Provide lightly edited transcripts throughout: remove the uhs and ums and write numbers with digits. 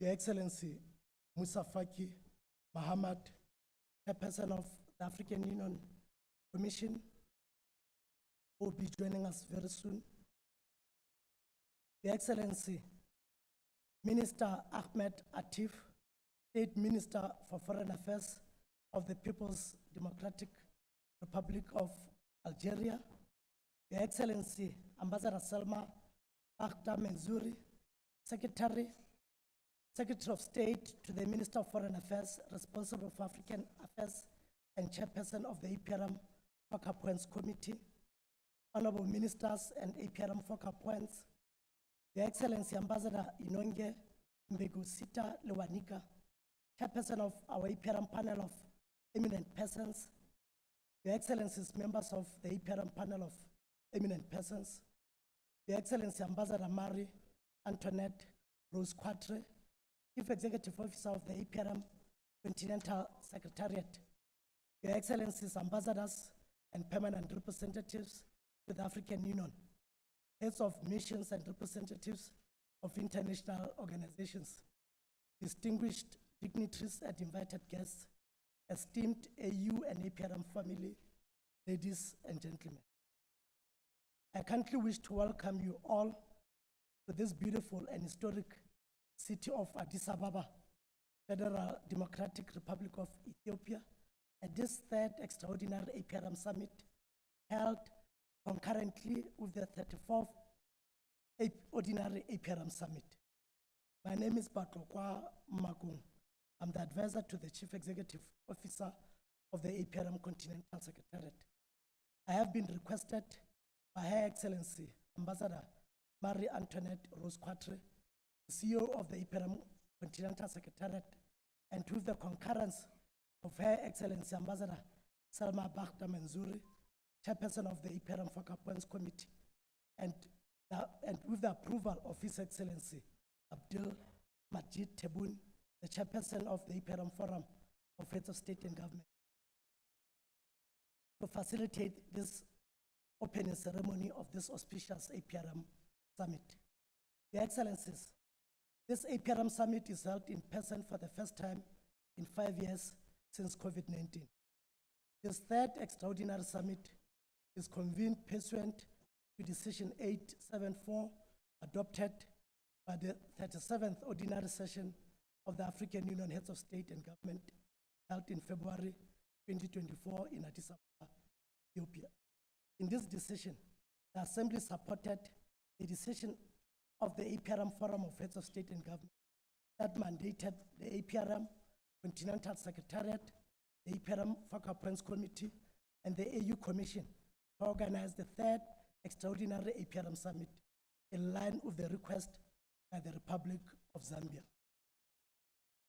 Your Excellency Musa Faki Mahamat, Chairperson of the African Union Commission, will be joining us very soon. Your Excellency Minister Ahmed Atif, State Minister for Foreign Affairs of the People's Democratic Republic of Algeria. Your Excellency Ambassador Salma Akhtar Menzuri, Secretary of State to the Minister of Foreign Affairs, responsible for African Affairs and Chairperson of the APRM Focal Points Committee, Honorable Ministers and APRM Focal Points, Your Excellency Ambassador Inonge Mbegusita Lewanika, Chairperson of our APRM panel of eminent persons, Your Excellencies members of the APRM panel of eminent persons, Your Excellency Ambassador Marie Antoinette Rose Quatre, Chief Executive Officer of the APRM Continental Secretariat, Your Excellencies Ambassadors and permanent representatives to the African Union, heads of missions and representatives of international organizations, distinguished dignitaries and invited guests, esteemed AU and APRM family, ladies and gentlemen. I kindly wish to welcome you all to this beautiful and historic city of Addis Ababa, Federal Democratic Republic of Ethiopia, at this third extraordinary APRM summit held concurrently with the 34th ordinary APRM summit. My name is Batlokwa Magung. I'm the advisor to the Chief Executive Officer of the APRM Continental Secretariat. I have been requested by Her Excellency Ambassador Marie Antoinette Rose Quatre, the CEO of the APRM Continental Secretariat, and with the concurrence of Her Excellency Ambassador Salma Akhtar Menzuri, Chairperson of the APRM Focal Points Committee, and with the approval of His Excellency Abdul Majid Tebboune, the Chairperson of the APRM Forum of Heads of State and Government, to facilitate this opening ceremony of this auspicious APRM Summit. Your Excellencies, this APRM Summit is held in person for the first time in 5 years since COVID-19. This third extraordinary summit is convened pursuant to Decision 874, adopted by the 37th Ordinary Session of the African Union Heads of State and Government, held in February 2024 in Addis Ababa, Ethiopia. In this decision, the Assembly supported the decision of the APRM Forum of Heads of State and Government that mandated the APRM Continental Secretariat, the APRM Focal Points Committee, and the AU Commission to organize the third extraordinary APRM Summit in line with the request by the Republic of Zambia.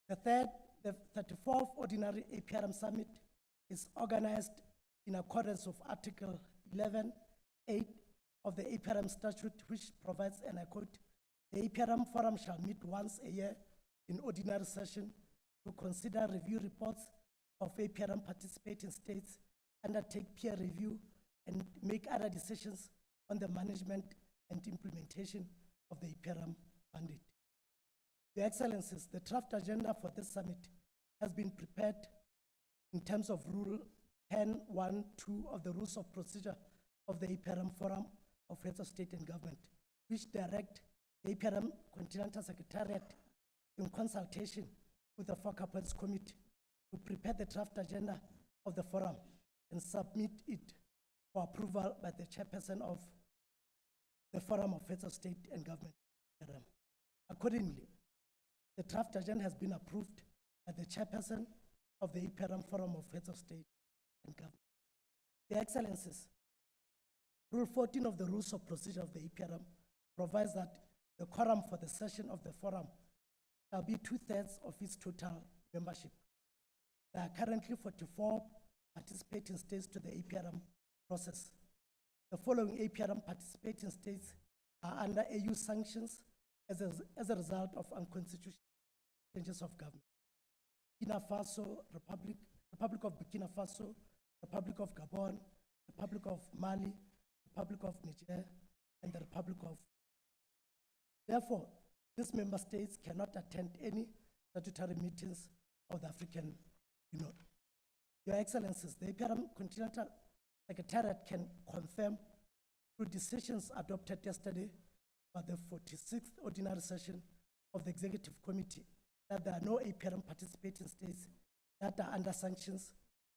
The 34th Ordinary APRM Summit is organized in accordance with Article 11(8) of the APRM Statute, which provides, and I quote, "The APRM Forum shall meet once a year in ordinary session to consider review reports of APRM participating states, undertake peer review, and make other decisions on the management and implementation of the APRM mandate." Your Excellencies, the draft agenda for this summit has been prepared in terms of Rule 10(1)(2) of the Rules of Procedure of the APRM Forum of Heads of State and Government, which direct the APRM Continental Secretariat in consultation with the Focal Points Committee to prepare the draft agenda of the forum and submit it for approval by the Chairperson of the Forum of Heads of State and Government. Accordingly, the draft agenda has been approved by the Chairperson of the APRM Forum of Heads of State and Government. Your Excellencies, Rule 14 of the Rules of Procedure of the APRM provides that the quorum for the session of the forum shall be 2/3 of its total membership. There are currently 44 participating states to the APRM process. The following APRM participating states are under AU sanctions as a result of unconstitutional changes of government: Burkina Faso, Republic of Burkina Faso, Republic of Gabon, Republic of Mali, Republic of Niger, and the Republic of. Therefore, these member states cannot attend any statutory meetings of the African Union. Your Excellencies, the APRM Continental Secretariat can confirm through decisions adopted yesterday by the 46th Ordinary Session of the Executive Committee that there are no APRM participating states that are under sanctions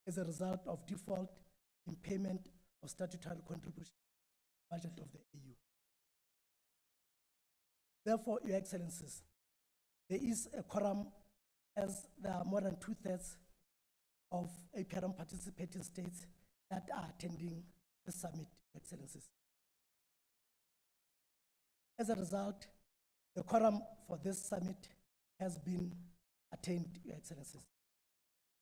as a result of default in payment of statutory contribution budget of the AU. Therefore, Your Excellencies, there is a quorum as there are more than 2/3 of APRM participating states that are attending the summit, Your Excellencies. As a result, the quorum for this summit has been attained, Your Excellencies.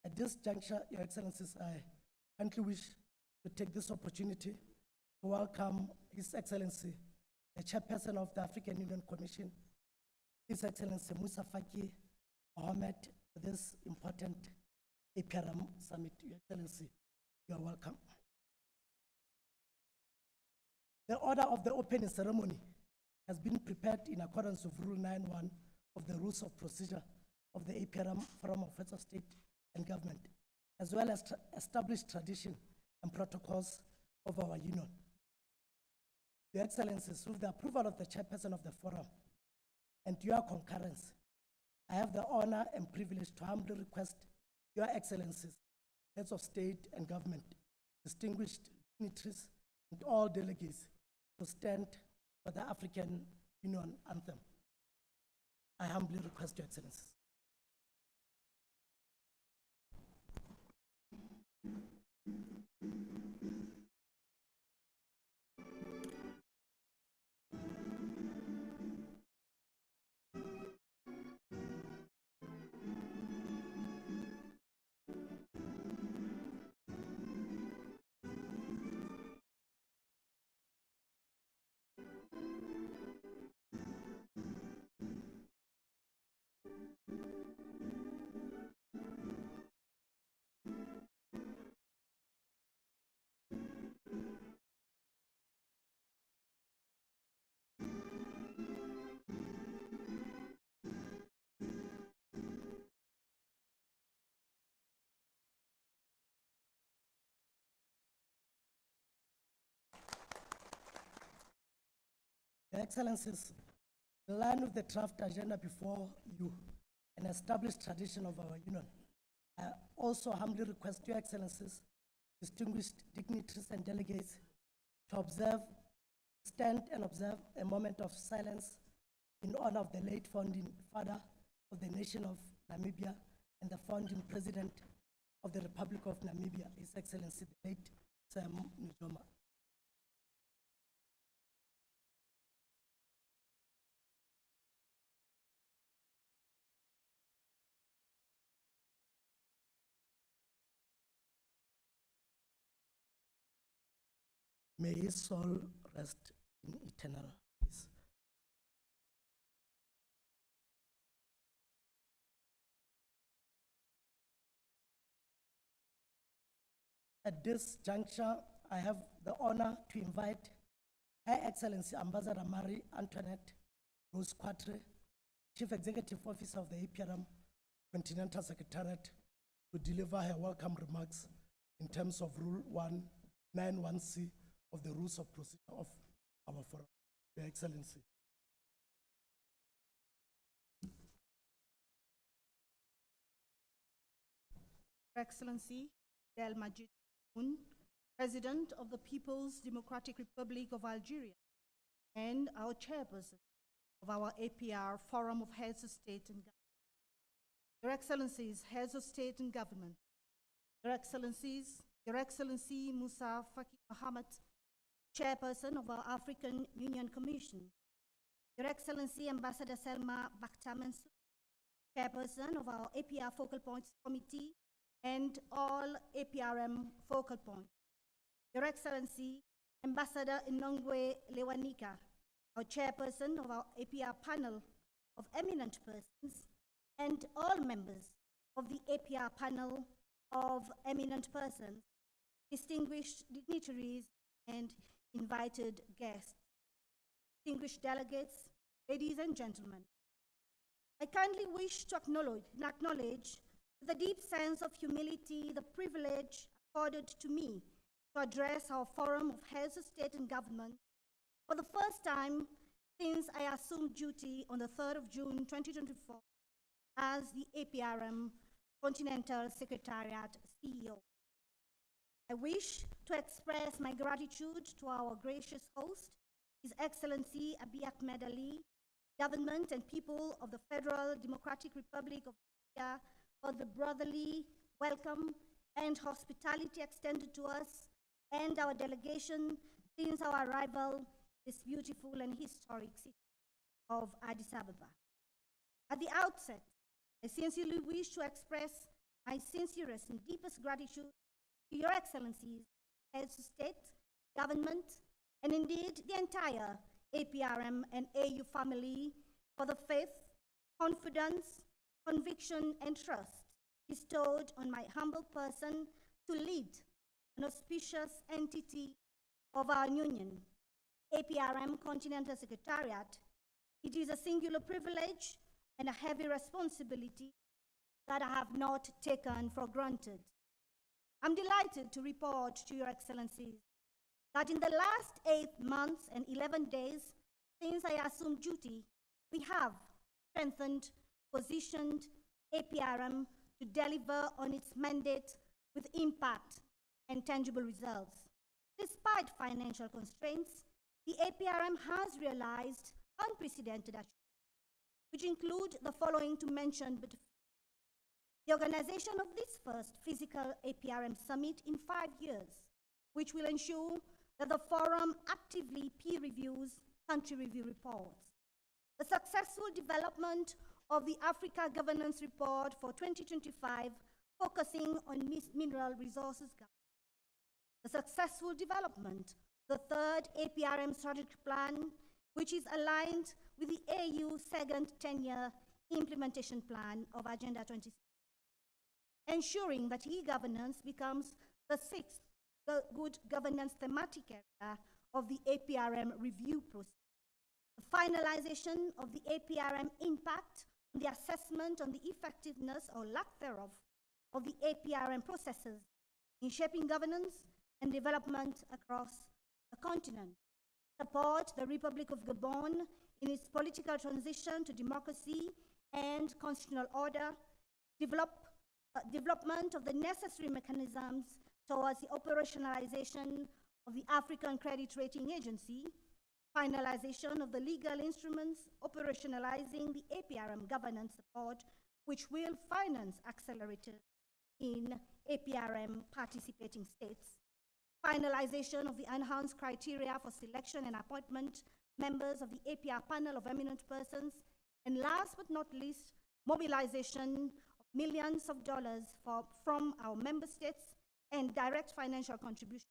At this juncture, Your Excellencies, I kindly wish to take this opportunity to welcome His Excellency, the Chairperson of the African Union Commission, His Excellency Musa Faki Mohammed, to this important APRM summit. Your Excellency, you are welcome. The order of the opening ceremony has been prepared in accordance with Rule 9.1 of the Rules of Procedure of the APRM Forum of Heads of State and Government, as well as established tradition and protocols of our Union. Your Excellencies, with the approval of the Chairperson of the Forum and your concurrence, I have the honor and privilege to humbly request Your Excellencies, Heads of State and Government, distinguished dignitaries, and all delegates to stand for the African Union anthem. I humbly request Your Excellencies. Your Excellencies, in line with the draft agenda before you, an established tradition of our Union, I also humbly request Your Excellencies, distinguished dignitaries and delegates, to stand and observe a moment of silence in honor of the late founding father of the nation of Namibia and the founding president of the Republic of Namibia, His Excellency, the late Sam Nujoma. May his soul rest in eternal peace. At this juncture, I have the honor to invite Her Excellency Ambassador Marie Antoinette Rose Quatre, Chief Executive Officer of the APRM Continental Secretariat, to deliver her welcome remarks in terms of Rule 191C of the Rules of Procedure of our Forum. Your Excellency. Your Excellency, Del Majid Boun, President of the People's Democratic Republic of Algeria, and our chairperson of our APR Forum of Heads of State and Government. Your Excellencies, Heads of State and Government, Your Excellencies, Your Excellency Musa Faki Mohammed, Chairperson of our African Union Commission, Your Excellency Ambassador Selma Bakhtamansu, Chairperson of our APR Focal Points Committee, and all APRM focal points, Your Excellency Ambassador Inongwe Lewanika, our Chairperson of our APR panel of eminent persons, and all members of the APR panel of eminent persons, distinguished dignitaries, and invited guests, distinguished delegates, ladies and gentlemen. I kindly wish to acknowledge the deep sense of humility, the privilege accorded to me to address our Forum of Heads of State and Government for the first time since I assumed duty on the 3rd of June 2024 as the APRM Continental Secretariat CEO. I wish to express my gratitude to our gracious host, His Excellency Abiy Ahmed Ali, government and people of the Federal Democratic Republic of India for the brotherly welcome and hospitality extended to us and our delegation since our arrival in this beautiful and historic city of Addis Ababa. At the outset, I sincerely wish to express my sincerest and deepest gratitude to Your Excellencies, heads of state, government, and indeed the entire APRM and AU family for the faith, confidence, conviction, and trust bestowed on my humble person to lead an auspicious entity of our union, APRM Continental Secretariat. It is a singular privilege and a heavy responsibility that I have not taken for granted. I'm delighted to report to Your Excellencies that in the last 8 months and 11 days since I assumed duty, we have strengthened, positioned APRM to deliver on its mandate with impact and tangible results. Despite financial constraints, the APRM has realized unprecedented achievements, which include the following to mention but the organization of this first physical APRM summit in 5 years, which will ensure that the forum actively peer reviews country review reports. The successful development of the Africa Governance Report for 2025, focusing on mineral resources governance. The successful development of the third APRM strategic plan, which is aligned with the AU second 10-year implementation plan of Agenda 2060. Ensuring that e-governance becomes the sixth good governance thematic area of the APRM review process. The finalization of the APRM impact on the assessment on the effectiveness or lack thereof of the APRM processes in shaping governance and development across the continent. Support the Republic of Gabon in its political transition to democracy and constitutional order. Development of the necessary mechanisms towards the operationalization of the African Credit Rating Agency, finalization of the legal instruments operationalizing the APRM governance support, which will finance accelerators in APRM participating states, finalization of the enhanced criteria for selection and appointment members of the APR panel of eminent persons, and last but not least, mobilization of millions of dollars from our member states and direct financial contribution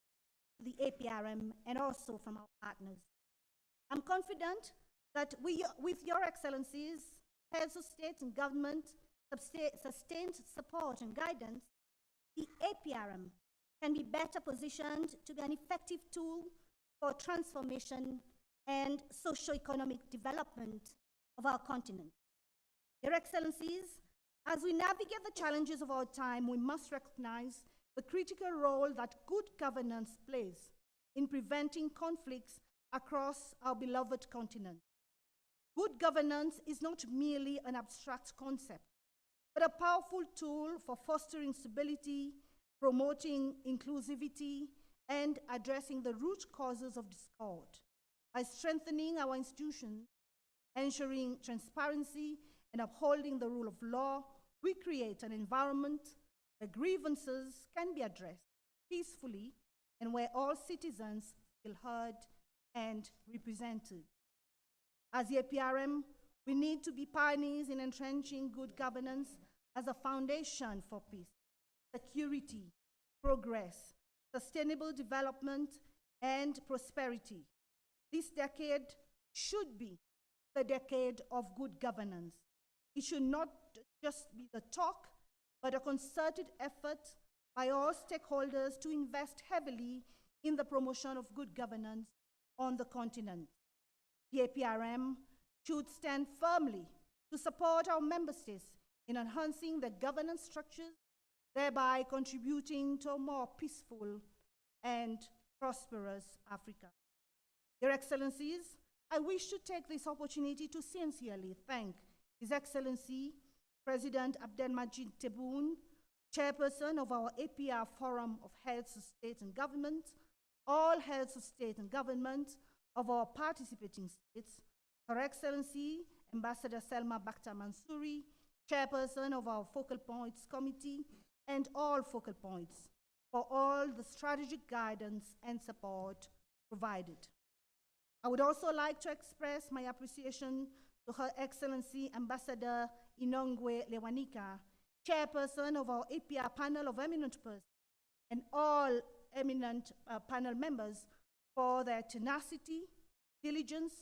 to the APRM and also from our partners. I'm confident that with Your Excellencies, heads of state and government, sustained support and guidance, the APRM can be better positioned to be an effective tool for transformation and socio-economic development of our continent. Your Excellencies, as we navigate the challenges of our time, we must recognize the critical role that good governance plays in preventing conflicts across our beloved continent. Good governance is not merely an abstract concept, but a powerful tool for fostering stability, promoting inclusivity, and addressing the root causes of discord. By strengthening our institutions, ensuring transparency, and upholding the rule of law, we create an environment where grievances can be addressed peacefully and where all citizens feel heard and represented. As the APRM, we need to be pioneers in entrenching good governance as a foundation for peace, security, progress, sustainable development, and prosperity. This decade should be the decade of good governance. It should not just be the talk, but a concerted effort by all stakeholders to invest heavily in the promotion of good governance on the continent. The APRM should stand firmly to support our member states in enhancing their governance structures, thereby contributing to a more peaceful and prosperous Africa. Your Excellencies, I wish to take this opportunity to sincerely thank His Excellency President Abdelmajid Tebboune, Chairperson of our APR Forum of Heads of State and Government, all heads of state and government of our participating states, Her Excellency Ambassador Selma Bakhtar Mansouri, Chairperson of our Focal Points Committee, and all focal points for all the strategic guidance and support provided. I would also like to express my appreciation to Her Excellency Ambassador Inongwe Lewanika, Chairperson of our APR panel of eminent persons, and all eminent panel members for their tenacity, diligence,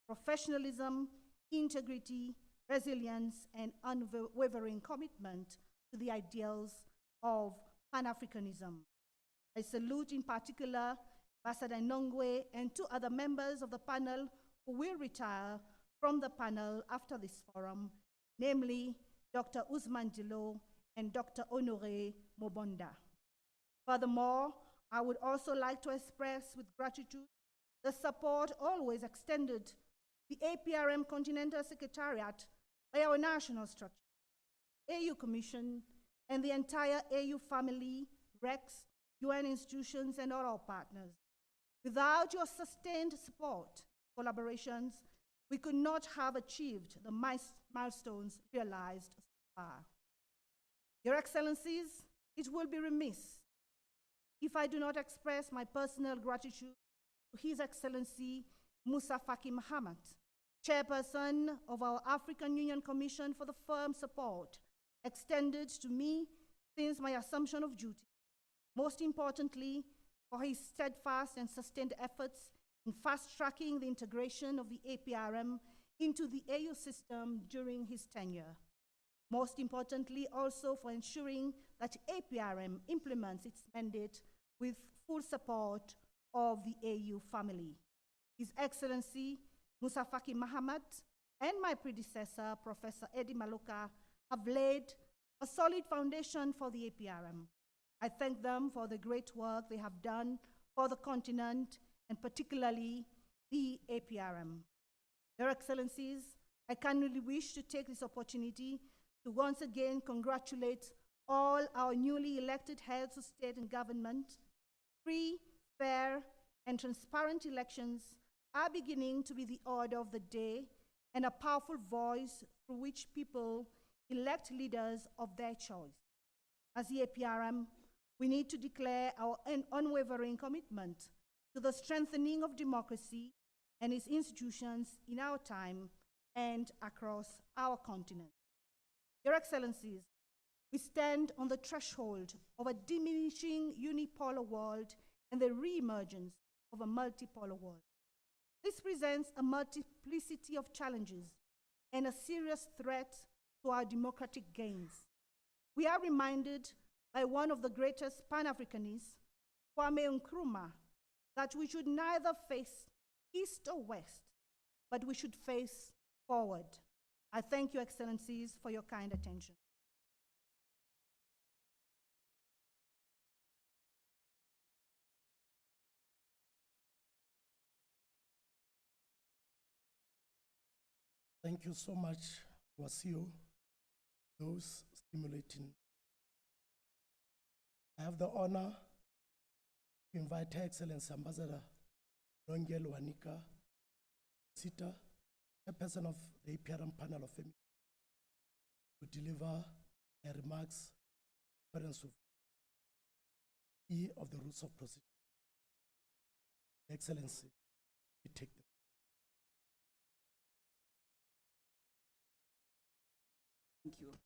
professionalism, integrity, resilience, and unwavering commitment to the ideals of Pan-Africanism. I salute in particular Ambassador Inongwe and two other members of the panel who will retire from the panel after this forum, namely Dr. Usman Dilo and Dr. Honoré Mobonda. Furthermore, I would also like to express with gratitude the support always extended to the APRM Continental Secretariat by our national structure, AU Commission, and the entire AU family, REX, UN institutions, and all our partners. Without your sustained support, collaborations, we could not have achieved the milestones realized so far. Your Excellencies, it will be remiss if I do not express my personal gratitude to His Excellency Musa Faki Mahamat, Chairperson of our African Union Commission, for the firm support extended to me since my assumption of duty. Most importantly, for his steadfast and sustained efforts in fast-tracking the integration of the APRM into the AU system during his tenure. Most importantly, also for ensuring that APRM implements its mandate with full support of the AU family. His Excellency Musa Faki Mahamat and my predecessor, Professor Eddie Maloka, have laid a solid foundation for the APRM. I thank them for the great work they have done for the continent and particularly the APRM. Your Excellencies, I kindly wish to take this opportunity to once again congratulate all our newly elected heads of state and government. Free, fair, and transparent elections are beginning to be the order of the day and a powerful voice through which people elect leaders of their choice. As the APRM, we need to declare our unwavering commitment to the strengthening of democracy and its institutions in our time and across our continent. Your Excellencies, we stand on the threshold of a diminishing unipolar world and the re-emergence of a multipolar world. This presents a multiplicity of challenges and a serious threat to our democratic gains. We are reminded by one of the greatest Pan-Africanists, Kwame Nkrumah, that we should neither face east or west, but we should face forward. I thank you, Excellencies, for your kind attention. Thank you so much, Wasio, those stimulating. I have the honor to invite Her Excellency Ambassador Nongwe Lewanika, Sita, a person of the APRM panel of eminence, to deliver her remarks in reference of the rules of procedure. Excellency, we take them. Thank you,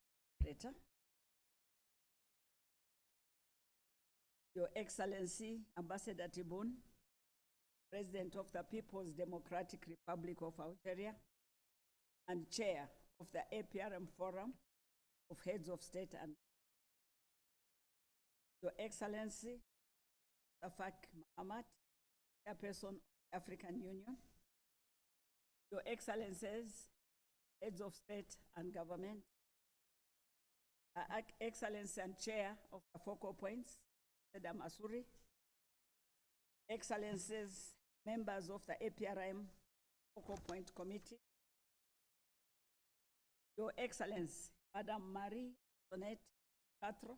Rita. Your Excellency, Ambassador Tebboune, President of the People's Democratic Republic of Algeria, and Chair of the APRM Forum of Heads of State, and Your Excellency, Faki Mahamat, Chairperson of the African Union, Your Excellencies, heads of state and government, Excellency and Chair of the Focal Points, Madam Asuri, Excellencies, members of the APRM Focal Point Committee, Your Excellency, Madam Marie Antoinette Castro,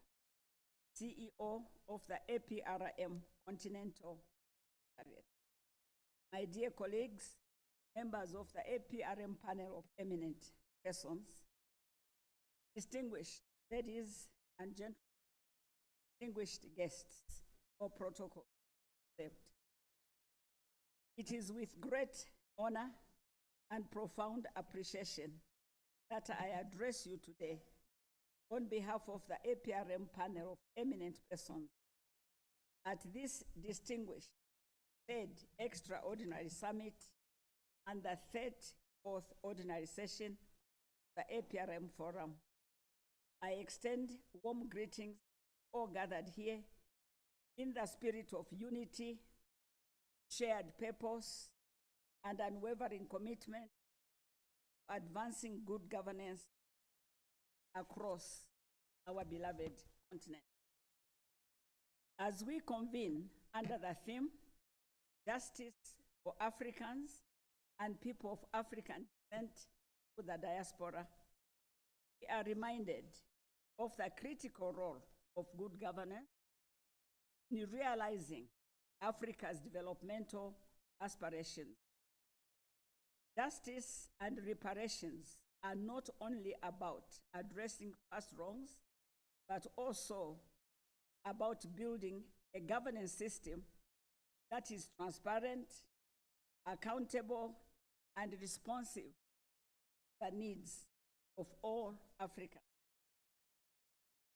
CEO of the APRM Continental Secretariat. My dear colleagues, members of the APRM panel of eminent persons, distinguished ladies and gentlemen, distinguished guests, or protocol observed. It is with great honor and profound appreciation that I address you today on behalf of the APRM panel of eminent persons at this distinguished third extraordinary summit and the 34th ordinary session of the APRM Forum. I extend warm greetings all gathered here in the spirit of unity, shared purpose, and unwavering commitment to advancing good governance across our beloved continent. As we convene under the theme, Justice for Africans and People of African Descent to the Diaspora, we are reminded of the critical role of good governance in realizing Africa's developmental aspirations. Justice and reparations are not only about addressing past wrongs, but also about building a governance system that is transparent, accountable, and responsive to the needs of all Africans.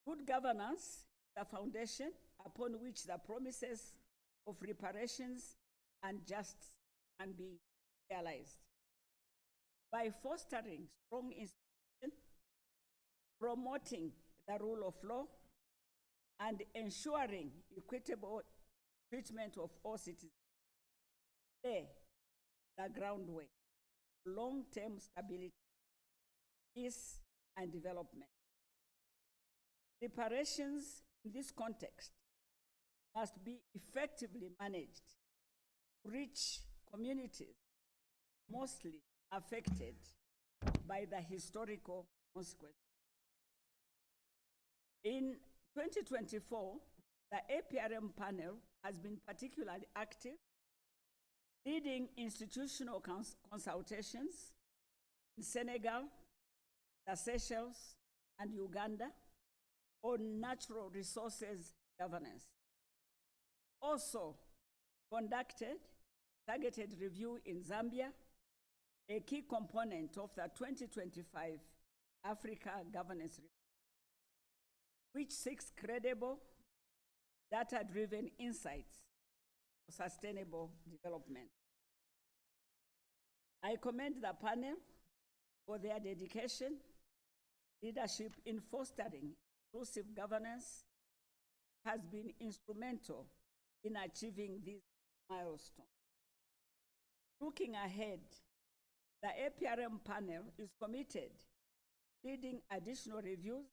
Good governance is the foundation upon which the promises of reparations and justice can be realized. By fostering strong institutions, promoting the rule of law, and ensuring equitable treatment of all citizens, lay the groundwork for long-term stability, peace, and development. Reparations in this context must be effectively managed to reach communities mostly affected by the historical consequences. In 2024, the APRM panel has been particularly active, leading institutional consultations in Senegal, the Seychelles, and Uganda on natural resources governance. Also conducted targeted review in Zambia, a key component of the 2025 Africa Governance Report, which seeks credible, data-driven insights for sustainable development. I commend the panel for their dedication, leadership in fostering inclusive governance has been instrumental in achieving this milestone. Looking ahead, the APRM panel is committed to leading additional reviews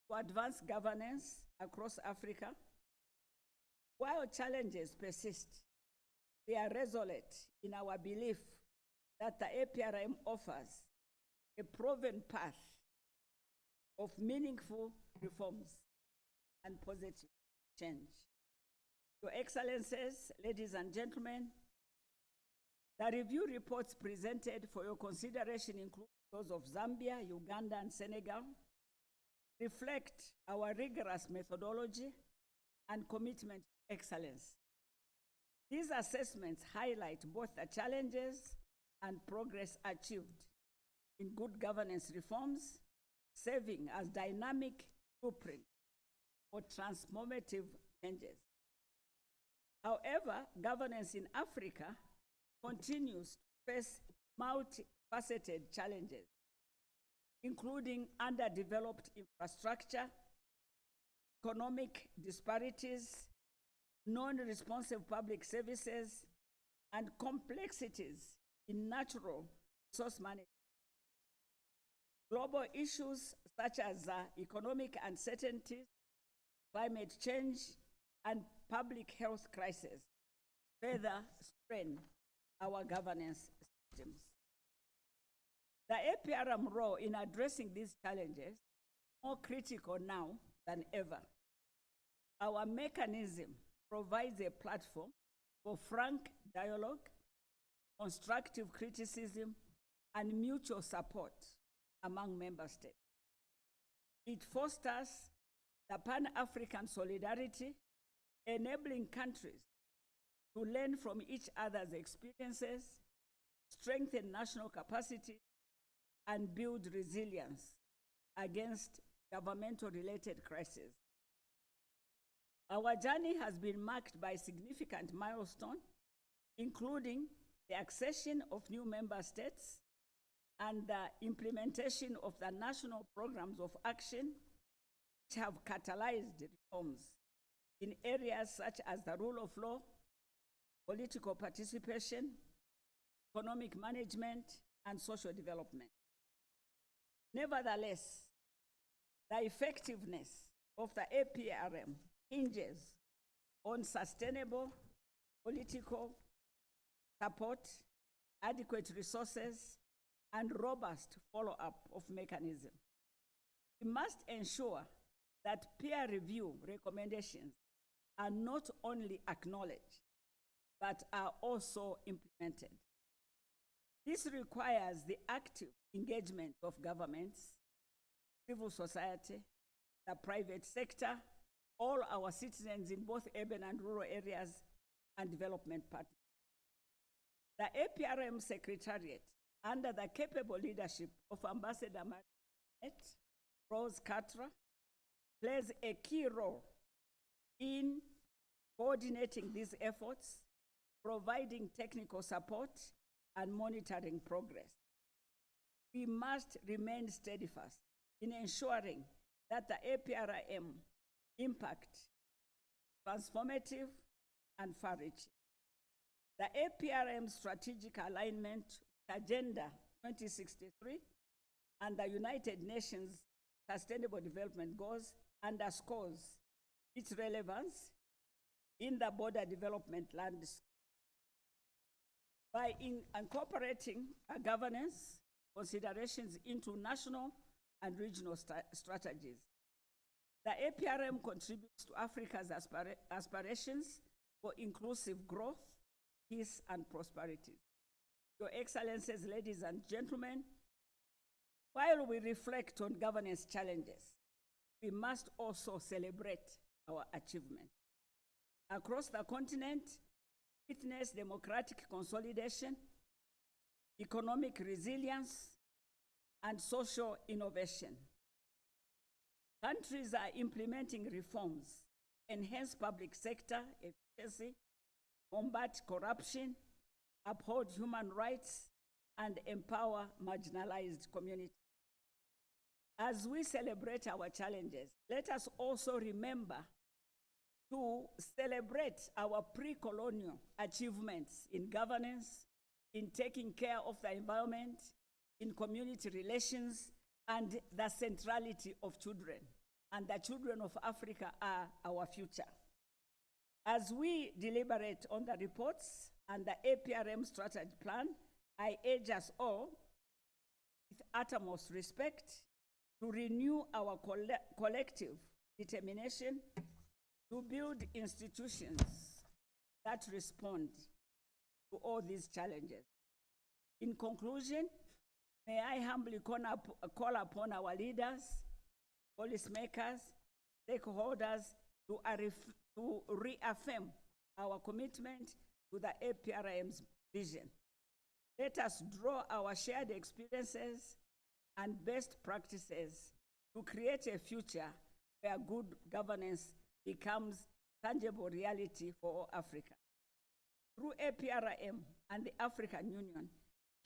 to advance governance across Africa. While challenges persist, we are resolute in our belief that the APRM offers a proven path of meaningful reforms and positive change. Your Excellencies, ladies and gentlemen, the review reports presented for your consideration include those of Zambia, Uganda, and Senegal, reflect our rigorous methodology and commitment to excellence. These assessments highlight both the challenges and progress achieved in good governance reforms, serving as dynamic blueprint for transformative changes. However, governance in Africa continues to face multifaceted challenges, including underdeveloped infrastructure, economic disparities, non-responsive public services, and complexities in natural resource management. Global issues such as economic uncertainty, climate change, and public health crisis further strain our governance systems. The APRM role in addressing these challenges is more critical now than ever. Our mechanism provides a platform for frank dialogue, constructive criticism, and mutual support among member states. It fosters the Pan-African solidarity, enabling countries to learn from each other's experiences, strengthen national capacity, and build resilience against governmental-related crises. Our journey has been marked by significant milestones, including the accession of new member states and the implementation of the national programs of action, which have catalyzed reforms in areas such as the rule of law, political participation, economic management, and social development. Nevertheless, the effectiveness of the APRM hinges on sustainable political support, adequate resources, and robust follow-up of mechanisms. We must ensure that peer review recommendations are not only acknowledged, but are also implemented. This requires the active engagement of governments, civil society, the private sector, all our citizens in both urban and rural areas, and development partners. The APRM Secretariat, under the capable leadership of Ambassador Rose Katra, plays a key role in coordinating these efforts, providing technical support, and monitoring progress. We must remain steadfast in ensuring that the APRM impact transformative and far-reaching. The APRM strategic alignment Agenda 2063 and the United Nations Sustainable Development Goals underscores its relevance in the border development landscape. By incorporating governance considerations into national and regional strategies, the APRM contributes to Africa's aspirations for inclusive growth, peace, and prosperity. Your Excellencies, ladies and gentlemen, while we reflect on governance challenges, we must also celebrate our achievements. Across the continent, witness democratic consolidation, economic resilience, and social innovation. Countries are implementing reforms, enhance public sector efficiency, combat corruption, uphold human rights, and empower marginalized communities. As we celebrate our challenges, let us also remember to celebrate our pre-colonial achievements in governance, in taking care of the environment, in community relations, and the centrality of children. And the children of Africa are our future. As we deliberate on the reports and the APRM strategy plan, I urge us all, with utmost respect, to renew our collective determination to build institutions that respond to all these challenges. In conclusion, may I humbly call upon our leaders, policymakers, stakeholders to reaffirm our commitment to the APRM's vision. Let us draw our shared experiences and best practices to create a future where good governance becomes tangible reality for all Africa. Through APRM and the African Union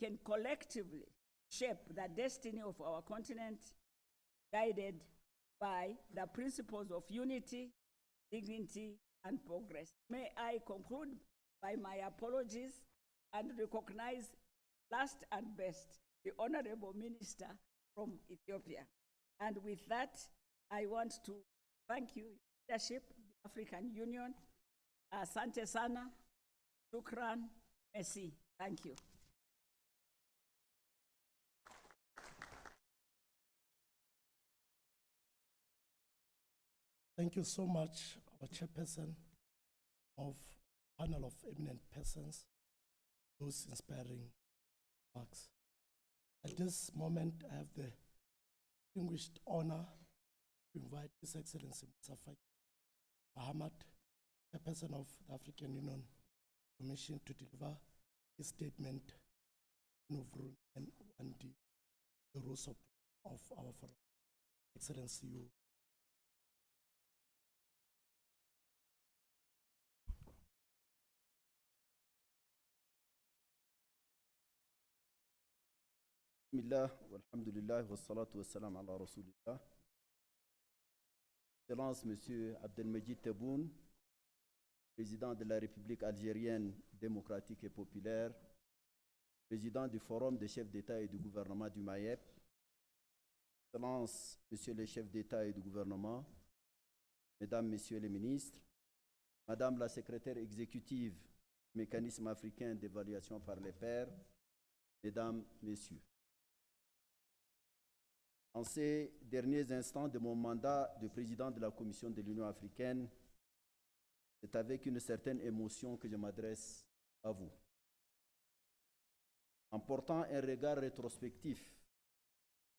can collectively shape the destiny of our continent, guided by the principles of unity, dignity, and progress. May I conclude by my apologies and recognize last and best the Honorable Minister from Ethiopia. And with that, I want to thank you, leadership, the African Union. Asante sana, shukran, merci. Thank you. Thank you so much, our chairperson of panel of eminent persons, those inspiring remarks. At this moment, I have the distinguished honor to invite His Excellency Mustafa Muhammad, chairperson of the African Union Commission, to deliver his statement on the rules of our forum. Excellency, you. Bismillah, walhamdulillah, wassalatu wassalam ala rasulillah. Excellence, Monsieur Abdelmajid Tebboune, président de la République algérienne démocratique et populaire, président du Forum des chefs d'État et du gouvernement du Mayep, Excellence, Monsieur les chefs d'État et du gouvernement, Mesdames, Messieurs les ministres, Madame la secrétaire exécutive du mécanisme africain d'évaluation par les pairs, Mesdames, Messieurs. En ces derniers instants de mon mandat de président de la Commission de l'Union africaine, c'est avec une certaine émotion que je m'adresse à vous. En portant un regard rétrospectif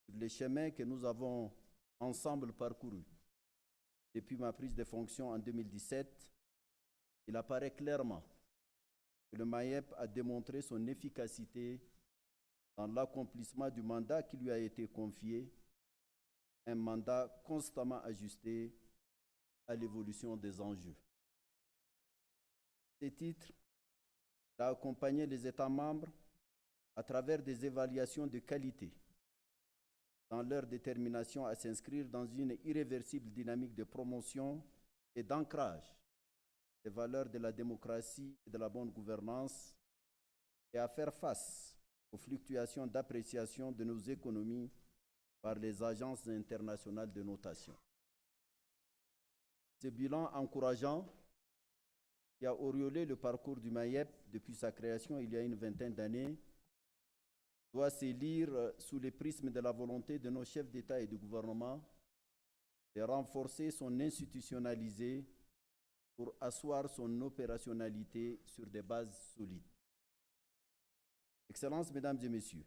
sur les chemins que nous avons ensemble parcourus depuis ma prise de fonction en 2017, il apparaît clairement que le Mayep a démontré son efficacité dans l'accomplissement du mandat qui lui a été confié, un mandat constamment ajusté à l'évolution des enjeux. À ce titre, il a accompagné les États membres à travers des évaluations de qualité dans leur détermination à s'inscrire dans une irréversible dynamique de promotion et d'ancrage des valeurs de la démocratie et de la bonne gouvernance et à faire face aux fluctuations d'appréciation de nos économies par les agences internationales de notation. Ce bilan encourageant qui a auréolé le parcours du Mayep depuis sa création il y a une vingtaine d'années doit se lire sous le prisme de la volonté de nos chefs d'État et de gouvernement de renforcer son institutionnalisé pour asseoir son opérationnalité sur des bases solides. Excellences, Mesdames et Messieurs,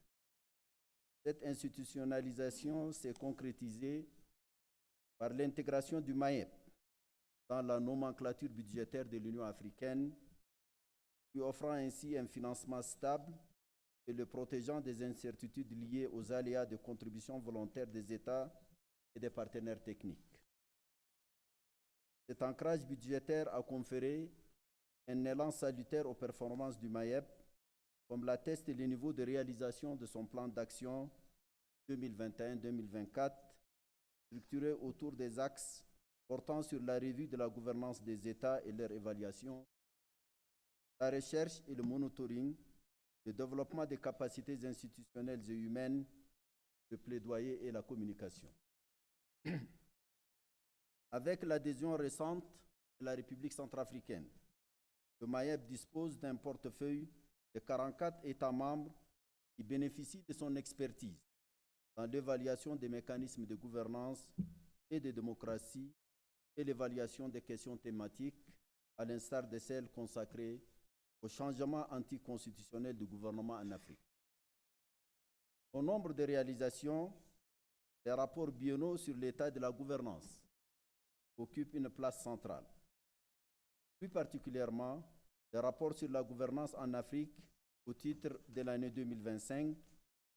cette institutionnalisation s'est concrétisée par l'intégration du Mayep dans la nomenclature budgétaire de l'Union africaine, lui offrant ainsi un financement stable et le protégeant des incertitudes liées aux aléas de contribution volontaire des États et des partenaires techniques. Cet ancrage budgétaire a conféré un élan salutaire aux performances du Mayep, comme l'atteste le niveau de réalisation de son plan d'action 2021-2024, structuré autour des axes portant sur la revue de la gouvernance des États et leur évaluation, la recherche et le monitoring, le développement des capacités institutionnelles et humaines, le plaidoyer et la communication. Avec l'adhésion récente de la République centrafricaine, le Mayep dispose d'un portefeuille de 44 États membres qui bénéficient de son expertise dans l'évaluation des mécanismes de gouvernance et de démocratie et l'évaluation des questions thématiques, à l'instar de celles consacrées au changement anticonstitutionnel du gouvernement en Afrique. Au nombre de réalisations, les rapports biennaux sur l'état de la gouvernance occupent une place centrale. Plus particulièrement, les rapports sur la gouvernance en Afrique au titre de l'année 2025,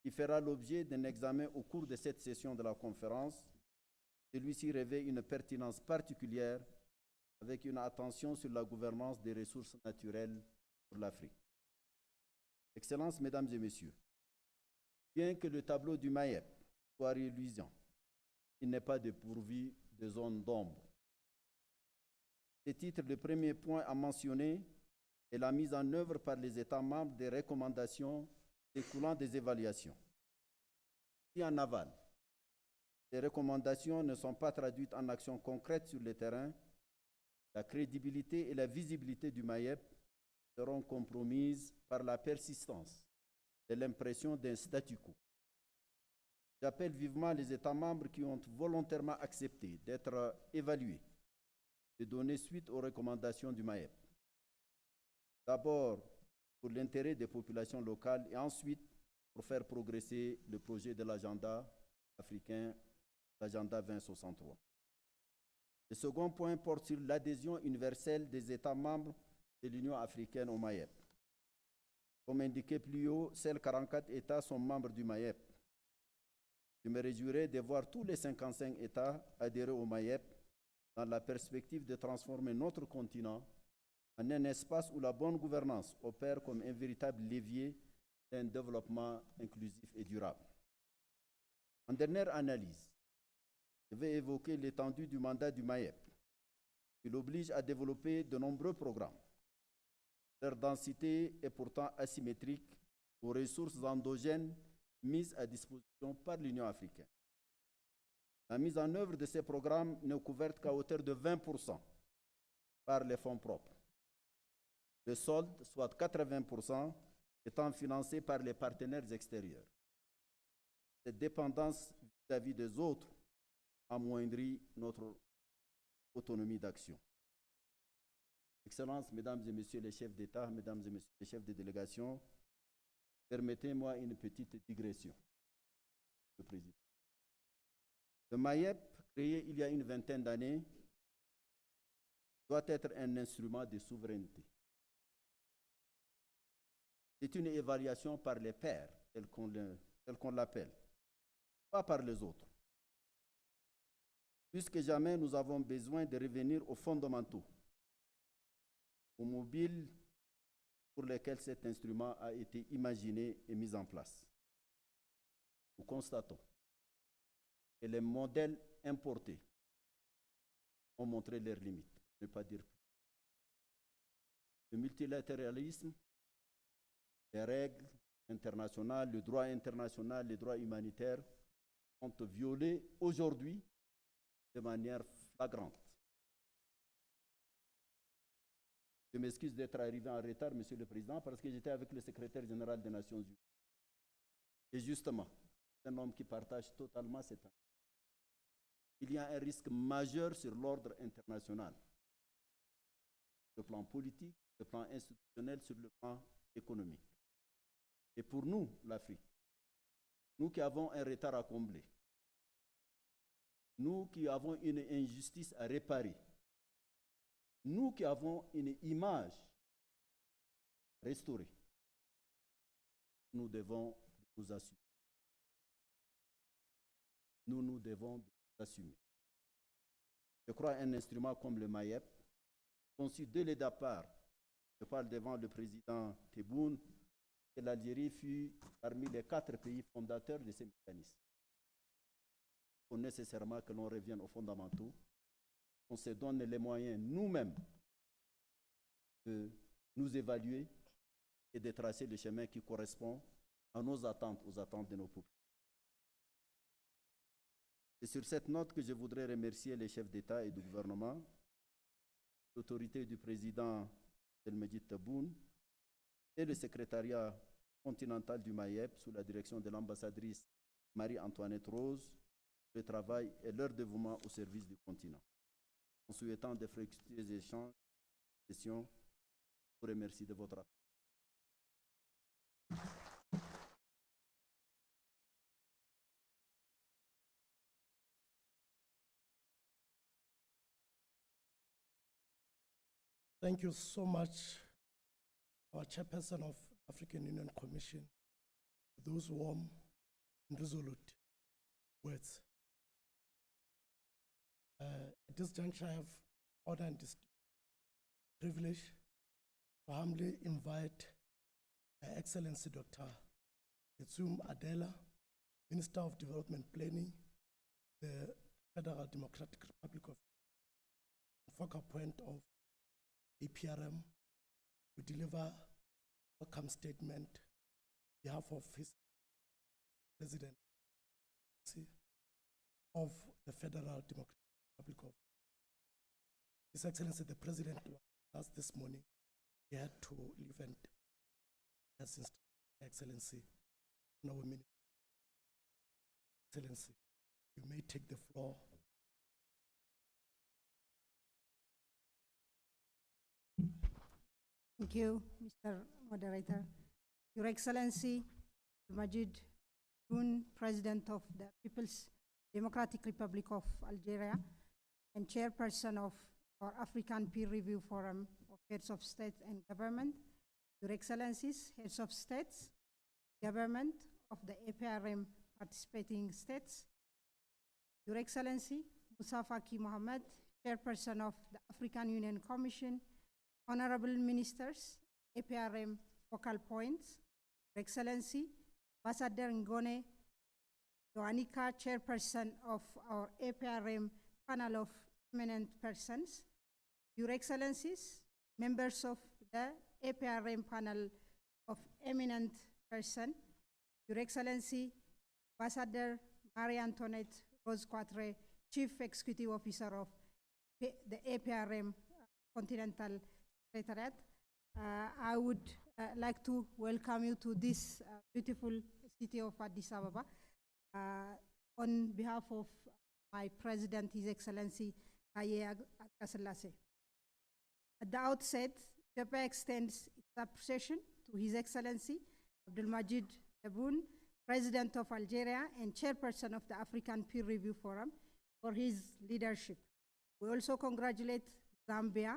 qui fera l'objet d'un examen au cours de cette session de la conférence. Celui-ci revêt une pertinence particulière avec une attention sur la gouvernance des ressources naturelles pour l'Afrique. Excellences, Mesdames et Messieurs, bien que le tableau du Mayep soit reluisant, il n'est pas dépourvu de zones d'ombre. À ce titre, le premier point à mentionner est la mise en œuvre par les États membres des recommandations découlant des évaluations. Si en aval, ces recommandations ne sont pas traduites en actions concrètes sur le terrain, la crédibilité et la visibilité du MAEP seront compromises par la persistance de l'impression d'un statu quo. J'appelle vivement les États membres qui ont volontairement accepté d'être évalués de donner suite aux recommandations du MAEP. D'abord, pour l'intérêt des populations locales et ensuite pour faire progresser le projet de l'agenda africain, l'agenda 2063. Le second point porte sur l'adhésion universelle des États membres de l'Union africaine au MAEP. Comme indiqué plus haut, seuls 44 États sont membres du MAEP. Je me réjouirai de voir tous les 55 États adhérer au MAEP dans la perspective de transformer notre continent en un espace où la bonne gouvernance opère comme un véritable levier d'un développement inclusif et durable. En dernière analyse, je vais évoquer l'étendue du mandat du MAEP, qui l'oblige à développer de nombreux programmes. Leur densité est pourtant asymétrique aux ressources endogènes mises à disposition par l'Union africaine. La mise en œuvre de ces programmes n'est couverte qu'à hauteur de 20% par les fonds propres. Le solde, soit 80%, étant financé par les partenaires extérieurs. Cette dépendance vis-à-vis des autres amoindrit notre autonomie d'action. Excellences, Mesdames et Messieurs les chefs d'État, Mesdames et Messieurs les chefs de délégation, permettez-moi une petite digression, Monsieur le Président. Le MAEP, créé il y a une vingtaine d'années, doit être un instrument de souveraineté. C'est une évaluation par les pairs, tel qu'on l'appelle, pas par les autres. Plus que jamais, nous avons besoin de revenir aux fondamentaux, aux mobiles pour lesquels cet instrument a été imaginé et mis en place. Nous constatons que les modèles importés ont montré leurs limites, pour ne pas dire plus. Le multilatéralisme, les règles internationales, le droit international, les droits humanitaires sont violés aujourd'hui de manière flagrante. Je m'excuse d'être arrivé en retard, Monsieur le Président, parce que j'étais avec le secrétaire général des Nations Unies. Et justement, c'est un homme qui partage totalement cette analyse. Il y a un risque majeur sur l'ordre international, sur le plan politique, sur le plan institutionnel, sur le plan économique. Et pour nous, l'Afrique, nous qui avons un retard à combler, nous qui avons une injustice à réparer, nous qui avons une image restaurée, nous devons nous assumer. Nous devons nous assumer. Je crois qu'un instrument comme le MAEP, conçu dès le départ, je parle devant le président Tebboune, que l'Algérie fut parmi les 4 pays fondateurs de ces mécanismes. Il faut nécessairement que l'on revienne aux fondamentaux, qu'on se donne les moyens nous-mêmes de nous évaluer et de tracer le chemin qui correspond à nos attentes, aux attentes de nos peuples. C'est sur cette note que je voudrais remercier les chefs d'État et de gouvernement, l'autorité du président Abdelmajid Tebboune et le secrétariat continental du MAEP sous la direction de l'ambassadrice Marie-Antoinette Rose, le travail et leur dévouement au service du continent. En souhaitant de fructueux échanges, questions, je vous remercie de votre attention. Thank you so much, our chairperson of African Union Commission, for those warm and resolute words. At this juncture, I have honor and privilege to humbly invite Her Excellency Dr. Etsum Adela, Minister of Development Planning, the Federal Democratic Republic of focal point of APRM, to deliver a welcome statement on behalf of his President. of the Federal Democratic Republic of His Excellency the President was with us this morning. He had to leave and has instructed Excellency, no Minister. Excellency, you may take the floor. Thank you, Mr. Moderator. Your Excellency, Majid Boun, President of the People's Democratic Republic of Algeria and Chairperson of our African Peer Review Forum of Heads of State and Government, Your Excellencies, Heads of States, Government of the APRM participating states, Your Excellency, Moussa Faki Mohamed, Chairperson of the African Union Commission, Honorable Ministers, APRM focal points, Your Excellency, Ambassador Ngone Doanika, Chairperson of our APRM panel of eminent persons, Your Excellencies, members of the APRM panel of eminent person, Your Excellency, Ambassador Marie-Antoinette Rose-Quatre, Chief Executive Officer of the APRM Continental Secretariat. I would like to welcome you to this beautiful city of Addis Ababa on behalf of my President, His Excellency Haile Selassie. At the outset, Ethiopia extends its appreciation to His Excellency Abdelmajid Tebboune, President of Algeria and Chairperson of the African Peer Review Forum, for his leadership. We also congratulate Zambia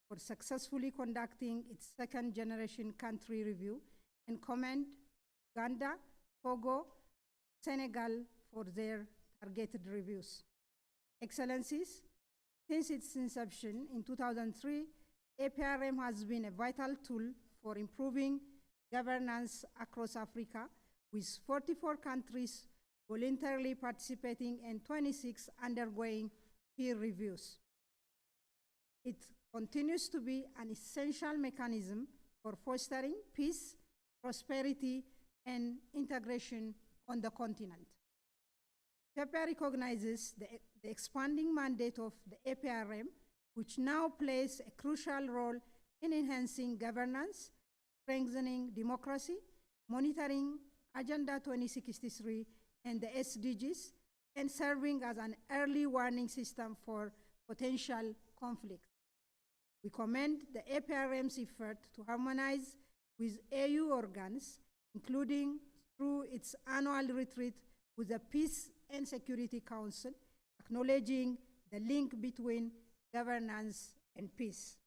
for successfully conducting its second-generation country review and commend Uganda, Togo, Senegal for their targeted reviews. Excellencies, since its inception in 2003, APRM has been a vital tool for improving governance across Africa, with 44 countries voluntarily participating and 26 undergoing peer reviews. It continues to be an essential mechanism for fostering peace, prosperity, and integration on the continent. Ethiopia recognizes the expanding mandate of the APRM, which now plays a crucial role in enhancing governance, strengthening democracy, monitoring Agenda 2063 and the SDGs, and serving as an early warning system for potential conflict. We commend the APRM's effort to harmonize with AU organs, including through its annual retreat with the Peace and Security Council, acknowledging the link between governance and peace.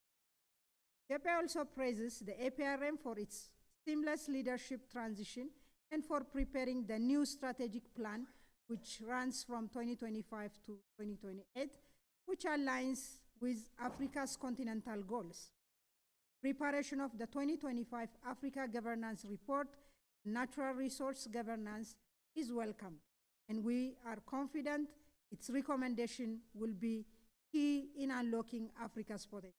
Ethiopia also praises the APRM for its seamless leadership transition and for preparing the new strategic plan, which runs from 2025 to 2028, which aligns with Africa's continental goals. Preparation of the 2025 Africa Governance Report, Natural Resource Governance, is welcomed, and we are confident its recommendation will be key in unlocking Africa's potential.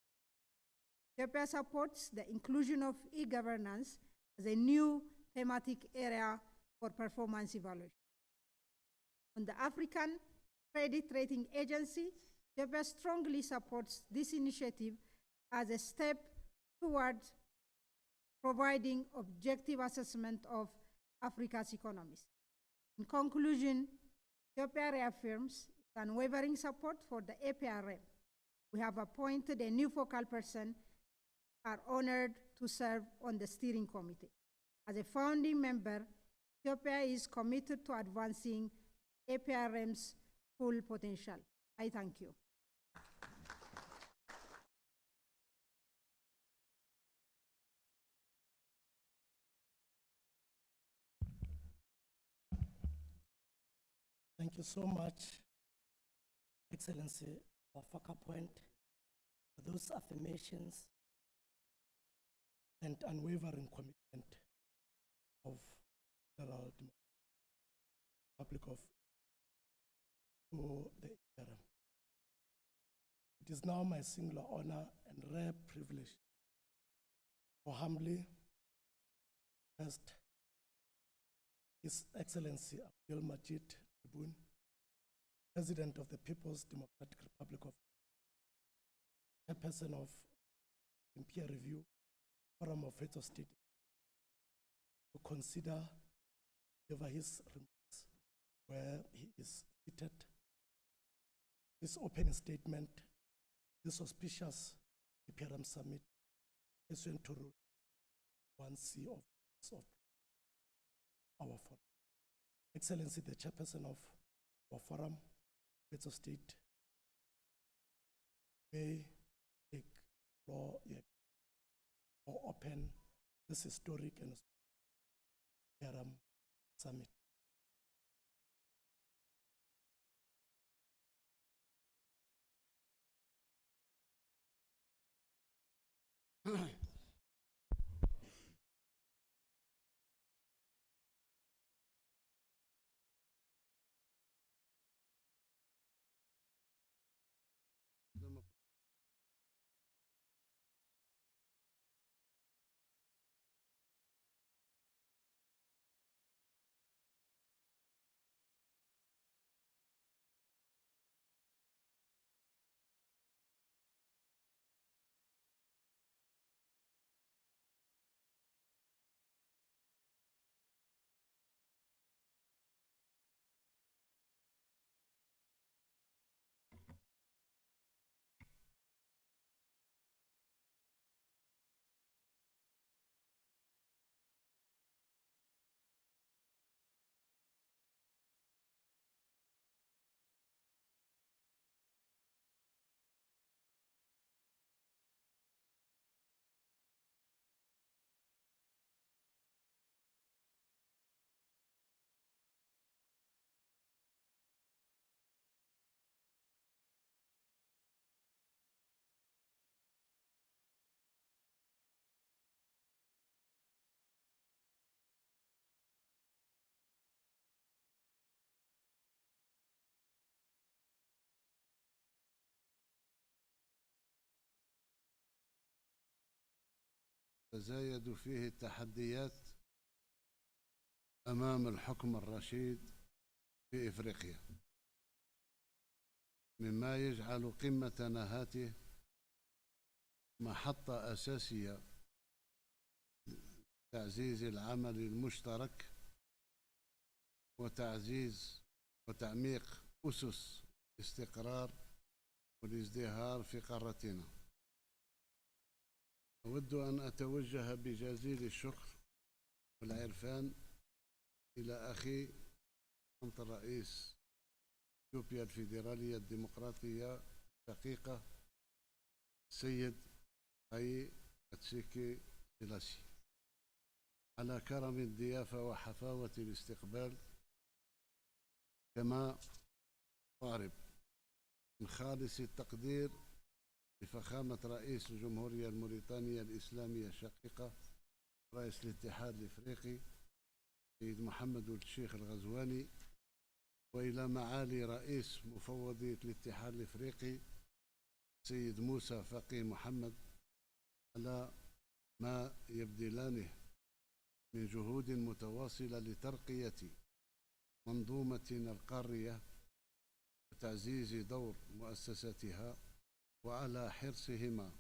Ethiopia supports the inclusion of e-governance as a new thematic area for performance evaluation. On the African Credit Rating Agency, Ethiopia strongly supports this initiative as a step towards providing objective assessment of Africa's economies. In conclusion, Ethiopia reaffirms its unwavering support for the APRM. We have appointed a new focal person, are honored to serve on the steering committee. As a founding member, Ethiopia is committed to advancing APRM's full potential. I thank you. Thank you so much, Excellency, for focal point, for those affirmations and unwavering commitment of the Federal Republic of to the APRM. It is now my singular honor and rare privilege to humbly request His Excellency Abdelmajid Tebboune, President of the People's Democratic Republic of Chairperson of Peer Review Forum of Heads of State to consider over his remarks where he is seated. This opening statement, this auspicious APRM summit, pursuant to Rule 1C of our forum. Excellency, the Chairperson of our Forum, Heads of State, may take floor or open this historic and APRM summit. تزايد فيه التحديات أمام الحكم الرشيد في إفريقيا، مما يجعل قمة نهاته محطة أساسية لتعزيز العمل المشترك وتعزيز وتعميق أسس الاستقرار والازدهار في قارتنا. أود أن أتوجه بجزيل الشكر والعرفان إلى أخي أنت رئيس إثيوبيا الفيدرالية الديمقراطية الشقيقة السيد هاي أتسيكي سيلاسي على كرم الضيافة وحفاوة الاستقبال، كما أعرب من خالص التقدير لفخامة رئيس الجمهورية الموريتانية الإسلامية الشقيقة رئيس الاتحاد الإفريقي سيد محمد الشيخ الغزواني، وإلى معالي رئيس مفوضية الاتحاد الإفريقي سيد موسى فقيه محمد على ما يبذلانه من جهود متواصلة لترقية منظومتنا القارية وتعزيز دور مؤسساتها، وعلى حرصهما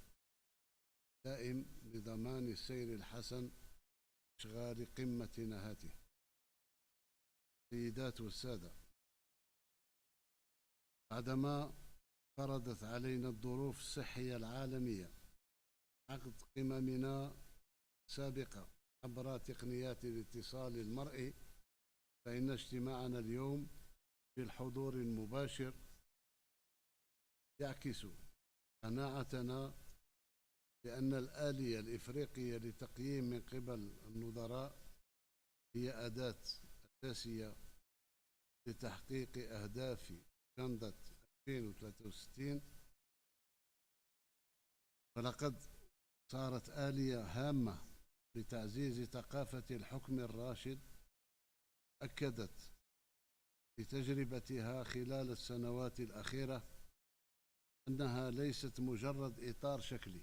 دائم لضمان السير الحسن إشغال قمة نهاته. سيدات والسادة، بعدما فرضت علينا الظروف الصحية العالمية عقد قممنا سابقة عبر تقنيات الاتصال المرئي، فإن اجتماعنا اليوم بالحضور المباشر يعكس قناعتنا بأن الآلية الإفريقية لتقييم من قبل النظراء هي أداة أساسية لتحقيق أهداف أجندة 2063، فلقد صارت آلية هامة لتعزيز ثقافة الحكم الراشد، أكدت بتجربتها خلال السنوات الأخيرة أنها ليست مجرد إطار شكلي،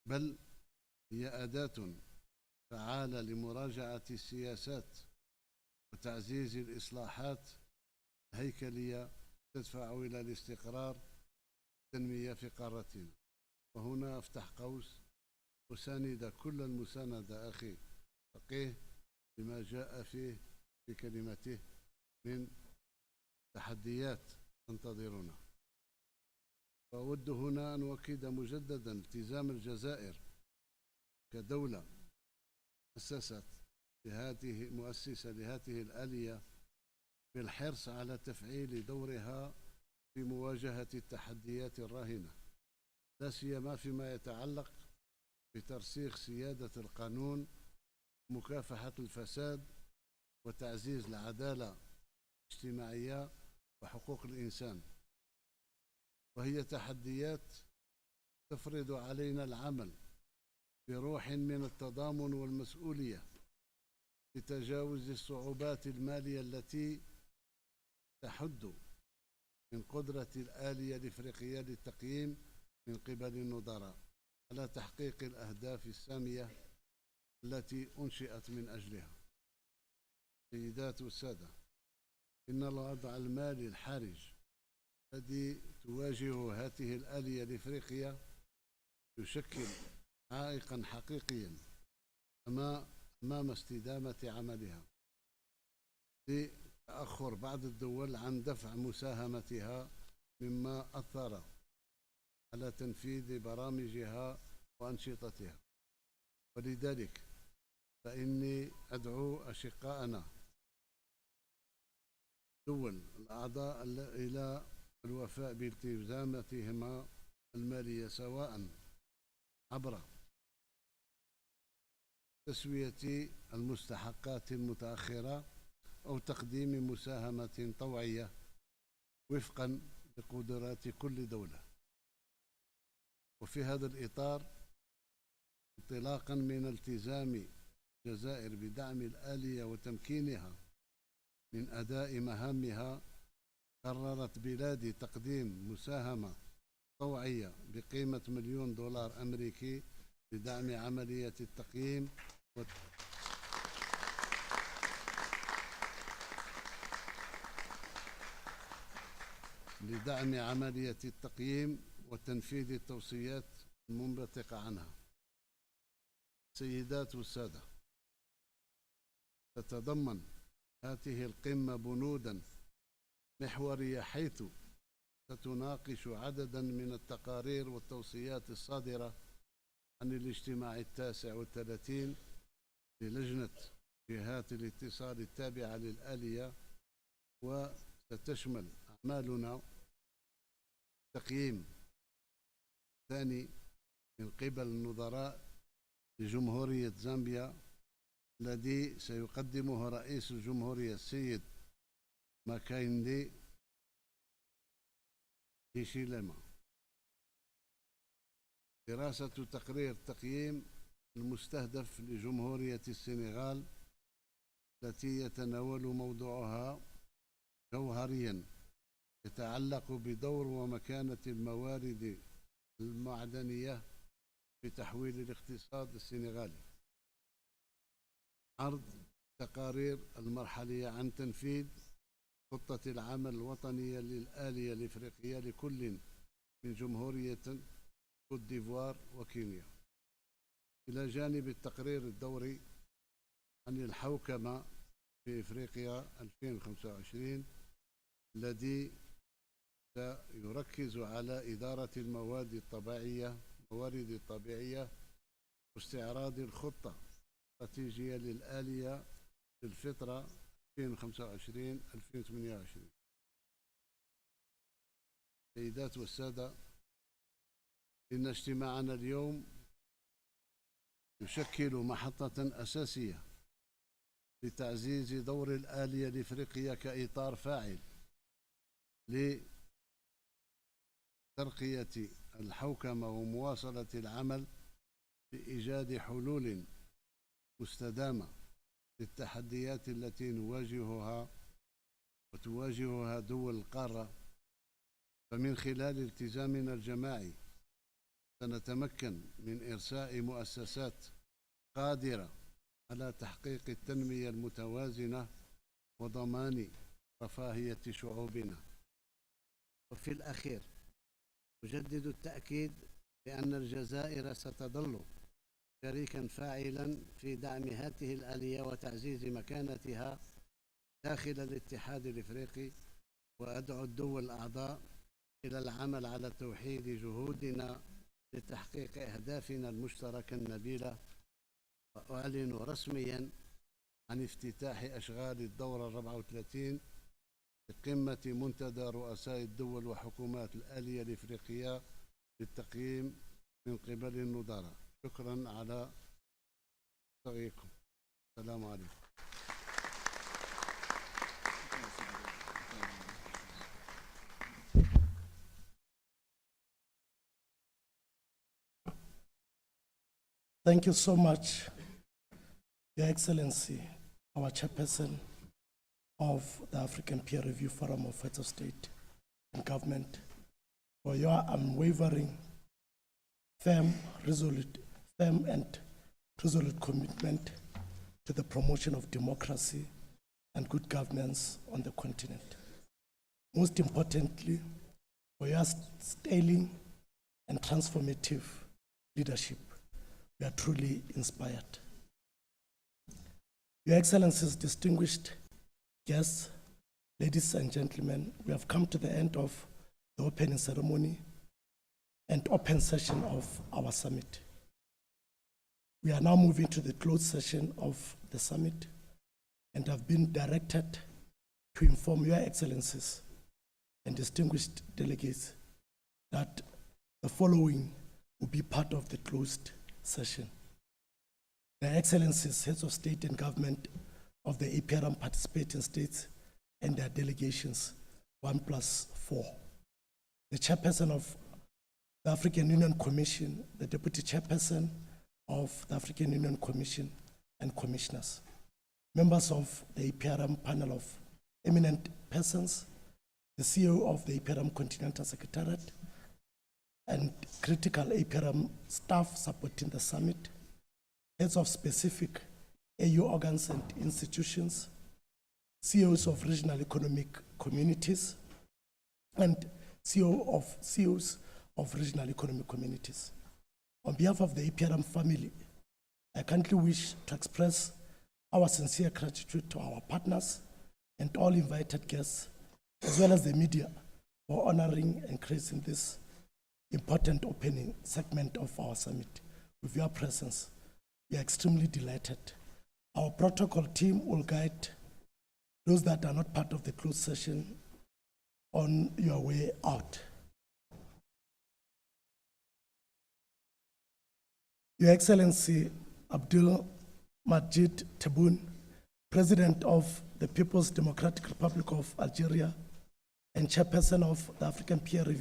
بل هي أداة فعالة لمراجعة السياسات وتعزيز الإصلاحات الهيكلية تدفع إلى الاستقرار والتنمية في قارتنا. وهنا أفتح قوس أساند كل المساندة أخي فقيه لما جاء فيه في كلمته من تحديات تنتظرنا. وأود هنا أن أؤكد مجددا التزام الجزائر كدولة مؤسسة لهذه الآلية بالحرص على تفعيل دورها في مواجهة التحديات الراهنة، لا سيما فيما يتعلق بترسيخ سيادة القانون، مكافحة الفساد، وتعزيز العدالة الاجتماعية وحقوق الإنسان. وهي تحديات تفرض علينا العمل بروح من التضامن والمسؤولية لتجاوز الصعوبات المالية التي تحد من قدرة الآلية الإفريقية للتقييم من قبل النظراء على تحقيق الأهداف السامية التي أنشئت من أجلها. سيدات والسادة، إن الوضع المالي الحرج الذي تواجهه هذه الآلية الإفريقية يشكل عائقا حقيقيا أمام استدامة عملها، لتأخر بعض الدول عن دفع مساهمتها، مما أثر على تنفيذ برامجها وأنشطتها. ولذلك فإني أدعو أشقائنا دول الأعضاء إلى الوفاء بالتزاماتهما المالية، سواء عبر تسوية المستحقات المتأخرة أو تقديم مساهمة طوعية وفقا لقدرات كل دولة. وفي هذا الإطار، انطلاقا من التزام الجزائر بدعم الآلية وتمكينها من أداء مهامها، قررت بلادي تقديم مساهمة طوعية بقيمة $1,000,000 أمريكي لدعم عملية التقييم وتنفيذ التوصيات المنبثقة عنها. سيدات والسادة، تتضمن هذه القمة بنودا محورية، حيث ستناقش عددا من التقارير والتوصيات الصادرة عن الاجتماع 39 للجنة جهات الاتصال التابعة للآلية. وستشمل أعمالنا تقييم ثاني من قبل النظراء لجمهورية زامبيا، الذي سيقدمه رئيس الجمهورية السيد ماكايندي هيشيلما. دراسة تقرير تقييم المستهدف لجمهورية السنغال، التي يتناول موضوعها جوهريا يتعلق بدور ومكانة الموارد المعدنية في تحويل الاقتصاد السنغالي. عرض تقارير المرحلية عن تنفيذ خطة العمل الوطنية للآلية الإفريقية لكل من جمهورية كوت ديفوار وكينيا، إلى جانب التقرير الدوري عن الحوكمة في إفريقيا 2025، الذي سيركز على إدارة الموارد الطبيعية واستعراض الخطة الاستراتيجية للآلية في الفترة 2025-2028. سيدات والسادة، إن اجتماعنا اليوم يشكل محطة أساسية لتعزيز دور الآلية الإفريقية كإطار فاعل لترقية الحوكمة ومواصلة العمل لإيجاد حلول مستدامة للتحديات التي نواجهها وتواجهها دول القارة. فمن خلال التزامنا الجماعي سنتمكن من إرساء مؤسسات قادرة على تحقيق التنمية المتوازنة وضمان رفاهية شعوبنا. وفي الأخير أجدد التأكيد بأن الجزائر ستظل شريكا فاعلا في دعم هذه الآلية وتعزيز مكانتها داخل الاتحاد الإفريقي، وأدعو الدول الأعضاء إلى العمل على توحيد جهودنا لتحقيق أهدافنا المشتركة النبيلة. وأعلن رسميا عن افتتاح أشغال الدورة 34 لقمة منتدى رؤساء الدول وحكومات الآلية الإفريقية للتقييم من قبل النظراء. شكرا على رأيكم. السلام عليكم. Thank you so much, Your Excellency, our chairperson of the African Peer Review Forum of Heads of State and Government, for your unwavering, firm and resolute commitment to the promotion of democracy and good governance on the continent. Most importantly, for your sterling and transformative leadership. We are truly inspired. Your Excellencies, distinguished guests, ladies and gentlemen, we have come to the end of the opening ceremony and open session of our summit. We are now moving to the closed session of the summit and have been directed to inform Your Excellencies and distinguished delegates that the following will be part of the closed session. Their Excellencies, Heads of State and Government of the APRM participating states and their delegations, 1+4. The Chairperson of the African Union Commission, the Deputy Chairperson of the African Union Commission and Commissioners, members of the APRM panel of eminent persons, the CEO of the APRM Continental Secretariat, and critical APRM staff supporting the summit, heads of specific AU organs and institutions, CEOs of regional economic communities, and CEOs of regional economic communities. On behalf of the APRM family, I kindly wish to express our sincere gratitude to our partners and all invited guests, as well as the media, for honoring and gracing this important opening segment of our summit with your presence. We are extremely delighted. Our protocol team will guide those that are not part of the closed session on your way out. Your Excellency Abdul Majid Tebboune, President of the People's Democratic Republic of Algeria and Chairperson of the African Peer Review